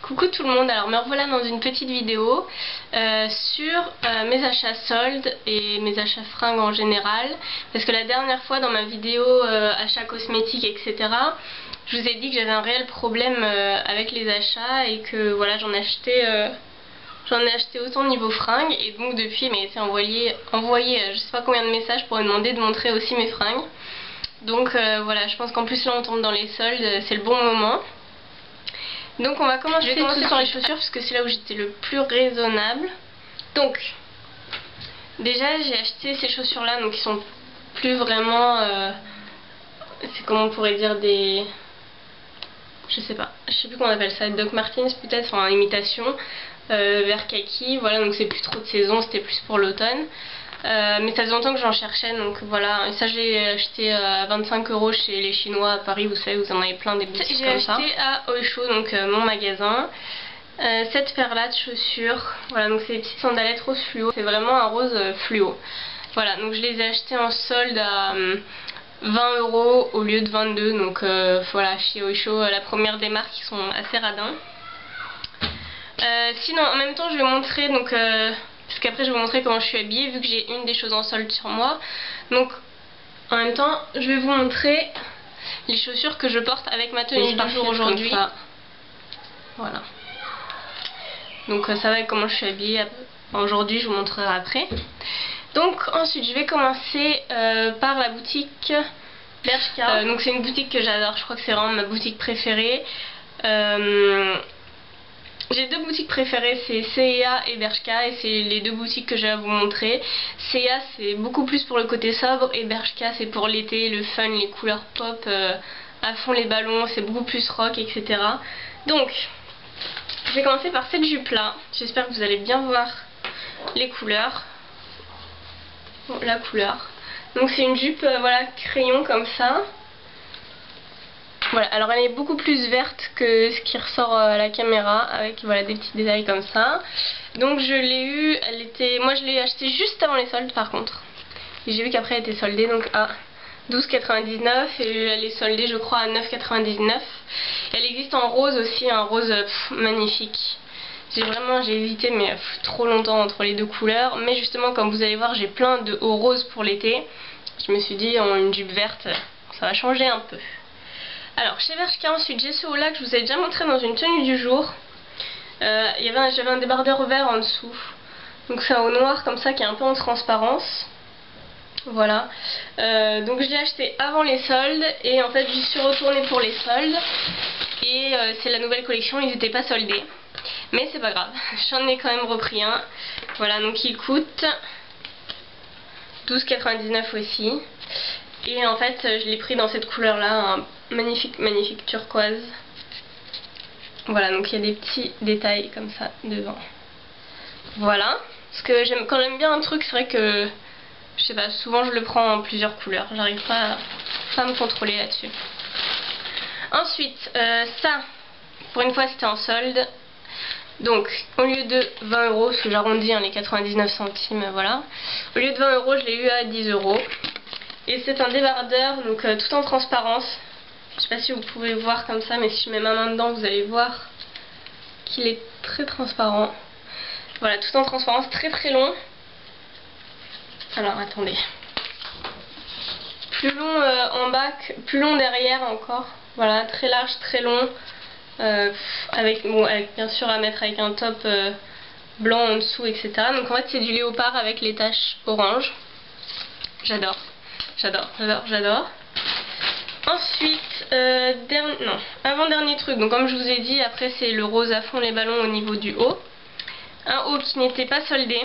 Coucou tout le monde, alors me revoilà dans une petite vidéo sur mes achats soldes et mes achats fringues en général, parce que la dernière fois dans ma vidéo achats cosmétiques etc, je vous ai dit que j'avais un réel problème avec les achats et que voilà j'en ai acheté autant niveau fringues, et donc depuis il m'a été envoyé je sais pas combien de messages pour me demander de montrer aussi mes fringues. Donc voilà, je pense qu'en plus là on tombe dans les soldes, c'est le bon moment. Donc on va commencer tout par les chaussures parce que c'est là où j'étais le plus raisonnable. Donc déjà j'ai acheté ces chaussures là, donc ils sont plus vraiment c'est comment on pourrait dire des... je sais plus comment on appelle ça, Doc Martens peut-être, enfin imitation, vert kaki, voilà, donc c'est plus trop de saison, c'était plus pour l'automne. Mais ça faisait longtemps que j'en cherchais, donc voilà. Et ça j'ai acheté à 25 € chez les Chinois à Paris, vous savez, vous en avez plein des boutiques comme ça. J'ai acheté à Oysho, donc mon magasin, cette paire là de chaussures. Voilà, donc c'est des petites sandalettes rose fluo, c'est vraiment un rose fluo. Voilà, donc je les ai achetées en solde à 20 € au lieu de 22, donc voilà, chez Oysho, la première des marques qui sont assez radins. Sinon en même temps je vais montrer donc parce qu'après je vais vous montrer comment je suis habillée vu que j'ai une des choses en solde sur moi. Donc en même temps je vais vous montrer les chaussures que je porte avec ma tenue du jour aujourd'hui. Voilà. Donc ça va avec comment je suis habillée aujourd'hui, je vous montrerai après. Donc ensuite je vais commencer par la boutique Bershka. Donc c'est une boutique que j'adore, je crois que c'est vraiment ma boutique préférée. J'ai deux boutiques préférées, c'est C&A et Bershka, et c'est les deux boutiques que j'ai à vous montrer. C&A c'est beaucoup plus pour le côté sobre et Bershka c'est pour l'été, le fun, les couleurs pop, à fond les ballons, c'est beaucoup plus rock, etc. Donc, je vais commencer par cette jupe là, j'espère que vous allez bien voir les couleurs. Bon, la couleur. Donc c'est une jupe voilà, crayon comme ça. Voilà, alors elle est beaucoup plus verte que ce qui ressort à la caméra, avec voilà des petits détails comme ça. Donc je l'ai eu, moi je l'ai achetée juste avant les soldes par contre. Et j'ai vu qu'après elle était soldée donc à 12,99 € et elle est soldée je crois à 9,99 €. Elle existe en rose aussi, un rose magnifique. J'ai hésité mais trop longtemps entre les deux couleurs, mais justement comme vous allez voir j'ai plein de hauts roses pour l'été. Je me suis dit en une jupe verte ça va changer un peu. Alors chez Bershka ensuite j'ai ce haut là que je vous ai déjà montré dans une tenue du jour. J'avais un débardeur vert en dessous. Donc c'est un haut noir comme ça qui est un peu en transparence. Voilà. Donc je l'ai acheté avant les soldes et en fait j'y suis retournée pour les soldes. Et c'est la nouvelle collection, ils n'étaient pas soldés. Mais c'est pas grave, j'en ai quand même repris un. Voilà, donc il coûte 12,99 € aussi. Et en fait je l'ai pris dans cette couleur là, un magnifique turquoise. Voilà, donc il y a des petits détails comme ça devant. Voilà, parce que quand j'aime bien un truc, c'est vrai que je sais pas, souvent je le prends en plusieurs couleurs, j'arrive pas à me contrôler là-dessus. Ensuite ça, pour une fois c'était en solde. Donc au lieu de 20 €, parce que j'arrondis les 99 centimes, voilà. Au lieu de 20 €, je l'ai eu à 10 €. Et c'est un débardeur, donc tout en transparence. Je sais pas si vous pouvez voir comme ça, mais si je mets ma main dedans, vous allez voir qu'il est très transparent. Voilà, tout en transparence, très long. Alors attendez. Plus long en bas, plus long derrière encore. Voilà, très large, très long. Avec bien sûr à mettre avec un top blanc en dessous, etc. Donc en fait c'est du léopard avec les taches orange. J'adore. Ensuite, avant-dernier truc, donc comme je vous ai dit, après c'est le rose à fond les ballons au niveau du haut. Un haut qui n'était pas soldé,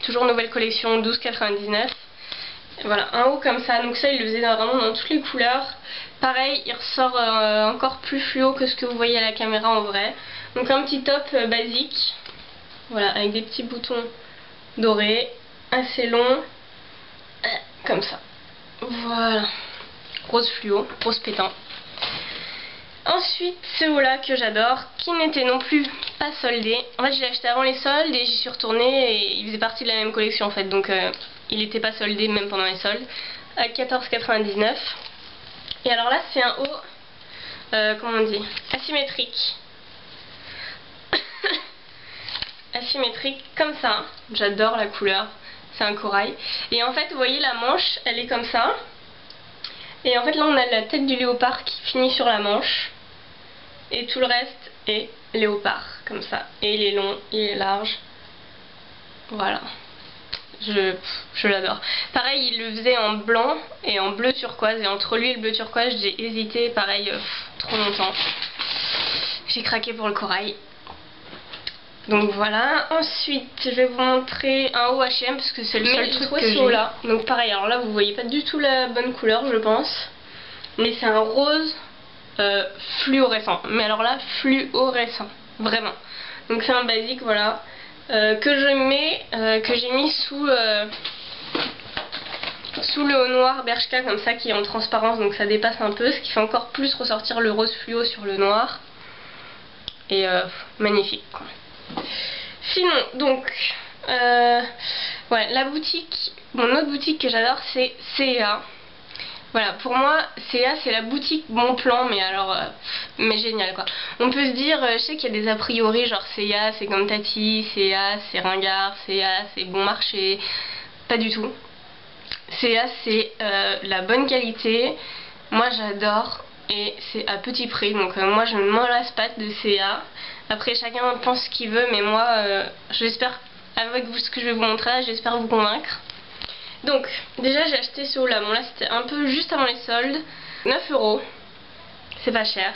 toujours nouvelle collection, 12,99 €. Voilà, un haut comme ça, donc ça il le faisait vraiment dans toutes les couleurs. Pareil, il ressort encore plus fluo que ce que vous voyez à la caméra en vrai. Donc un petit top basique, voilà, avec des petits boutons dorés, assez long, comme ça. Voilà, rose fluo, rose pétant. Ensuite, ce haut là que j'adore, qui n'était non plus pas soldé. En fait, je l'ai acheté avant les soldes et j'y suis retournée et il faisait partie de la même collection en fait. Donc il n'était pas soldé même pendant les soldes, à 14,99 €. Et alors là, c'est un haut, comment on dit, asymétrique. asymétrique comme ça. J'adore la couleur, c'est un corail. Et en fait, vous voyez, la manche, elle est comme ça. Et en fait, là, on a la tête du léopard qui finit sur la manche. Et tout le reste est léopard, comme ça. Et il est long, il est large. Voilà. Je l'adore. Pareil, il le faisait en blanc et en bleu turquoise. Et entre lui et le bleu turquoise, j'ai hésité, pareil, trop longtemps. J'ai craqué pour le corail. Donc voilà. Ensuite, je vais vous montrer un haut H&M parce que c'est le seul truc que j'ai. Là. Donc pareil, alors là, vous voyez pas du tout la bonne couleur, je pense. Mais c'est un rose fluorescent. Mais alors là, fluorescent. Vraiment. Donc c'est un basique, voilà. Que j'ai mis sous le haut noir Bershka comme ça, qui est en transparence, donc ça dépasse un peu, ce qui fait encore plus ressortir le rose fluo sur le noir. Et magnifique quoi. Sinon donc ouais, la boutique, mon autre boutique que j'adore, c'est C&A. Voilà, pour moi, C&A c'est la boutique bon plan, mais alors, mais génial quoi. On peut se dire, je sais qu'il y a des a priori, genre C&A c'est comme Tati, C&A c'est ringard, C&A c'est bon marché. Pas du tout. C&A c'est la bonne qualité, moi j'adore, et c'est à petit prix, donc moi je ne m'en lasse pas de C&A. Après chacun pense ce qu'il veut, mais moi j'espère, avec ce que je vais vous montrer là, j'espère vous convaincre. Donc, déjà j'ai acheté ce haut là, bon là c'était un peu juste avant les soldes, 9 €, c'est pas cher.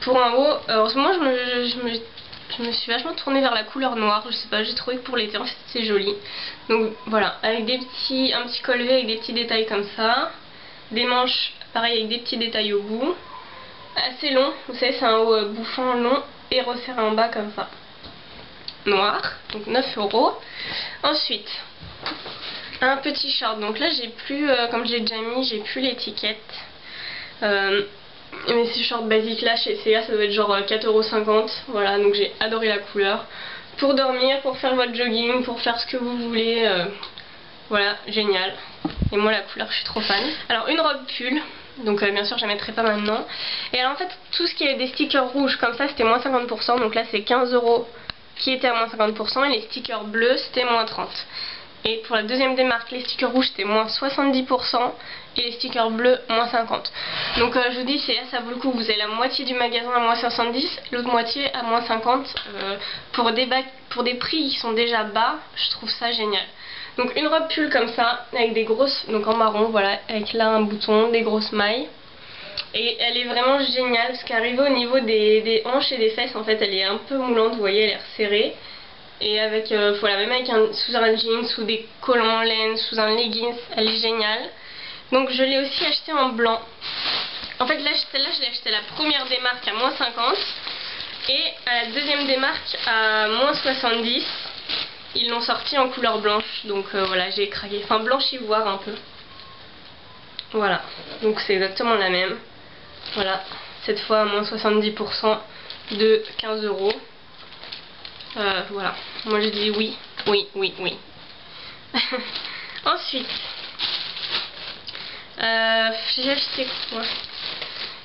Pour un haut, en ce moment je me suis vachement tournée vers la couleur noire, je sais pas, j'ai trouvé que pour l'été en fait c'est joli. Donc voilà, avec un petit col V avec des petits détails comme ça, des manches pareil avec des petits détails au bout, assez long, vous savez c'est un haut bouffant long et resserré en bas comme ça, noir, donc 9 €. Ensuite, un petit short, donc là j'ai plus, comme j'ai déjà mis, j'ai plus l'étiquette. Mais ces shorts basiques là chez C&A ça doit être genre 4,50 €. Voilà, donc j'ai adoré la couleur. Pour dormir, pour faire votre jogging, pour faire ce que vous voulez. Voilà, génial. Et moi la couleur je suis trop fan. Alors une robe pull, donc bien sûr je la mettrai pas maintenant. Et alors en fait tout ce qui est des stickers rouges comme ça c'était moins 50%. Donc là c'est 15 € qui était à moins 50%. Et les stickers bleus c'était moins 30%. Et pour la deuxième démarque, les stickers rouges c'était moins 70% et les stickers bleus moins 50%. Donc je vous dis, C&A ça vaut le coup. Vous avez la moitié du magasin à moins 70, l'autre moitié à moins 50%. Pour des prix qui sont déjà bas, je trouve ça génial. Donc une robe pull comme ça, avec des grosses, donc en marron, voilà, avec là un bouton, des grosses mailles. Et elle est vraiment géniale parce qu'arrivée au niveau des hanches et des fesses, en fait elle est un peu moulante, vous voyez, elle est resserrée. Et avec, voilà, même avec sous un jean, sous des collants en laine, sous un leggings, elle est géniale. Donc je l'ai aussi acheté en blanc. En fait là celle-là je l'ai acheté à la première démarque à moins 50 et à la deuxième démarque à moins 70. Ils l'ont sorti en couleur blanche, donc voilà, j'ai craqué. Enfin blanche ivoire un peu. Voilà, donc c'est exactement la même. Voilà, cette fois à moins 70% de 15 €. Voilà, moi je dis oui, oui, oui, oui. Ensuite, j'ai acheté quoi?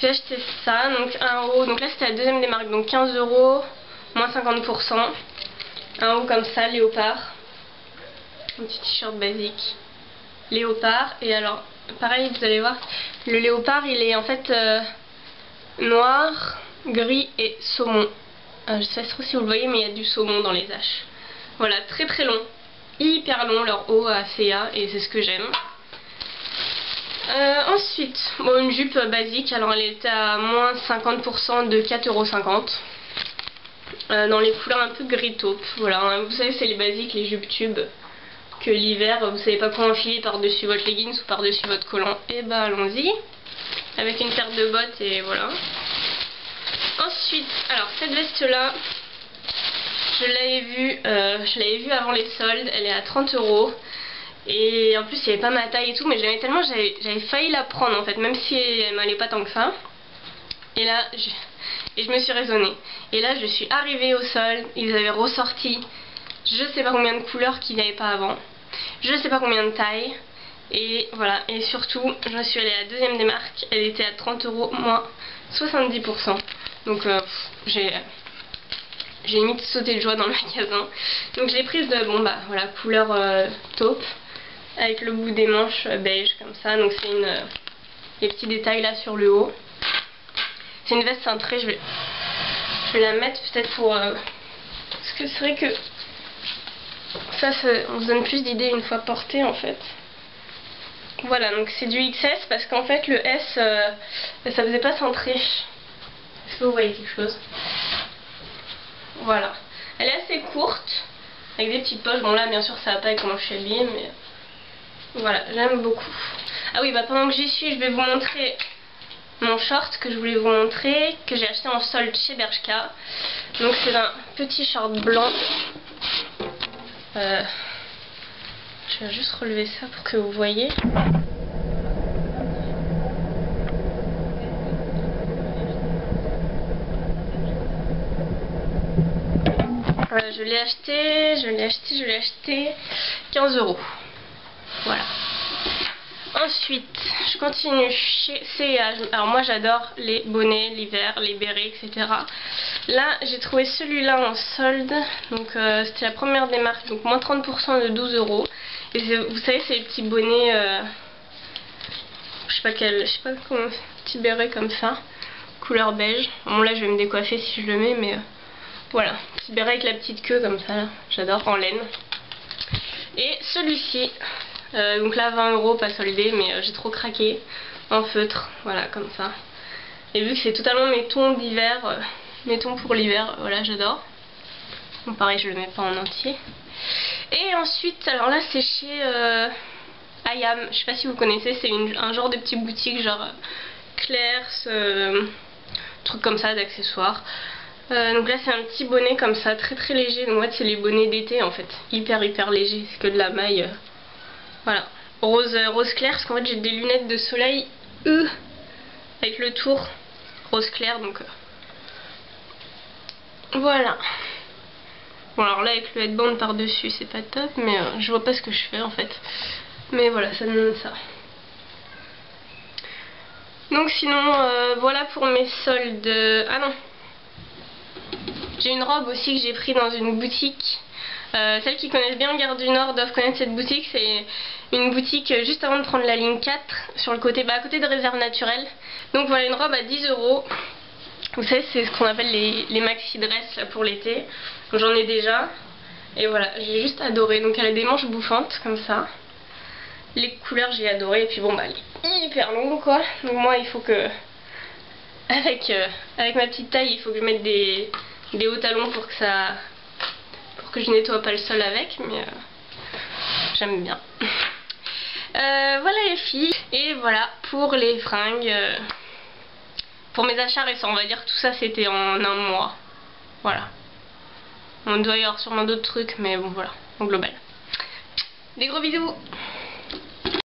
J'ai acheté ça, donc un haut, donc là c'était la deuxième démarque, donc 15 €, moins 50%. Un haut comme ça, léopard. Un petit t-shirt basique, léopard. Et alors, pareil, vous allez voir, le léopard il est en fait noir, gris et saumon. Je sais pas trop si vous le voyez, mais il y a du saumon dans les H. Voilà, très très long, hyper long leur haut à C&A et c'est ce que j'aime. Ensuite, bon, une jupe basique, alors elle était à moins 50% de 4,50 €. Dans les couleurs un peu gris taupe. Voilà, vous savez, c'est les basiques, les jupes tubes. Que l'hiver, vous savez pas quoi enfiler par-dessus votre leggings ou par-dessus votre collant. Et bah allons-y. Avec une paire de bottes et voilà. Ensuite, alors cette veste là, je l'avais vue avant les soldes, elle est à 30 €. Et en plus il n'y avait pas ma taille et tout, mais j'aimais tellement, j'avais failli la prendre en fait, même si elle m'allait pas tant que ça. Et là, je me suis raisonnée. Et là je suis arrivée au solde, ils avaient ressorti je sais pas combien de couleurs qu'il n'y avait pas avant, je sais pas combien de tailles. Et voilà, et surtout je suis allée à la deuxième démarque, elle était à 30 € moins 70%. Donc j'ai limite sauté de joie dans le magasin. Donc je l'ai prise de, bon bah voilà, couleur taupe, avec le bout des manches beige comme ça. Donc c'est les petits détails là sur le haut. C'est une veste cintrée, je vais la mettre peut-être pour... parce que c'est vrai que ça on se donne plus d'idées une fois porté en fait. Voilà, donc c'est du XS parce qu'en fait le S, ça faisait pas cintré. Est-ce que vous voyez quelque chose? Voilà. Elle est assez courte, avec des petites poches. Bon là bien sûr ça va pas avec comment je suis habillée, mais voilà, j'aime beaucoup. Ah oui, bah pendant que j'y suis, je vais vous montrer mon short que je voulais vous montrer, que j'ai acheté en solde chez Bershka. Donc c'est un petit short blanc. Je vais juste relever ça pour que vous voyez. Voilà, je l'ai acheté 15 €. Voilà. Ensuite, je continue chez C&A. Alors moi j'adore les bonnets, l'hiver, les bérets, etc. Là j'ai trouvé celui-là en solde. Donc c'était la première des marques. Donc moins 30% de 12 €. Et vous savez c'est les petits bonnets, je sais pas comment, petit béret comme ça, couleur beige. Bon là je vais me décoiffer si je le mets, mais voilà, petit béret avec la petite queue comme ça, j'adore, en laine. Et celui-ci, donc là 20 € pas soldé, mais j'ai trop craqué, en feutre, voilà comme ça. Et vu que c'est totalement mes tons d'hiver, mes tons pour l'hiver, voilà j'adore. Bon pareil je le mets pas en entier. Et ensuite, alors là c'est chez Ayam, je sais pas si vous connaissez, c'est un genre de petite boutique genre Claire's, truc comme ça d'accessoires. Donc là c'est un petit bonnet comme ça, très très léger. Donc en fait c'est les bonnets d'été en fait, hyper léger, c'est que de la maille. Voilà, rose clair, parce qu'en fait j'ai des lunettes de soleil avec le tour rose clair, donc voilà. Bon alors là avec le headband par dessus c'est pas top, mais je vois pas ce que je fais en fait. Mais voilà, ça donne ça. Donc sinon voilà pour mes soldes. Ah non, j'ai une robe aussi que j'ai pris dans une boutique. Celles qui connaissent bien Gare du Nord doivent connaître cette boutique. C'est une boutique juste avant de prendre la ligne 4 sur le côté, à côté de Réserve Naturelle. Donc voilà, une robe à 10 €. Vous savez c'est ce qu'on appelle les maxi dress là, pour l'été. J'en ai déjà. Et voilà, j'ai juste adoré. Donc elle a des manches bouffantes comme ça. Les couleurs j'ai adoré. Et puis bon bah elle est hyper longue quoi. Donc moi il faut que avec ma petite taille il faut que je mette des hauts talons pour que je nettoie pas le sol avec, mais j'aime bien. Voilà les filles, et voilà pour les fringues, pour mes achats récents, on va dire que tout ça c'était en un mois. Voilà. On doit y avoir sûrement d'autres trucs, mais bon voilà, en global. Des gros bisous!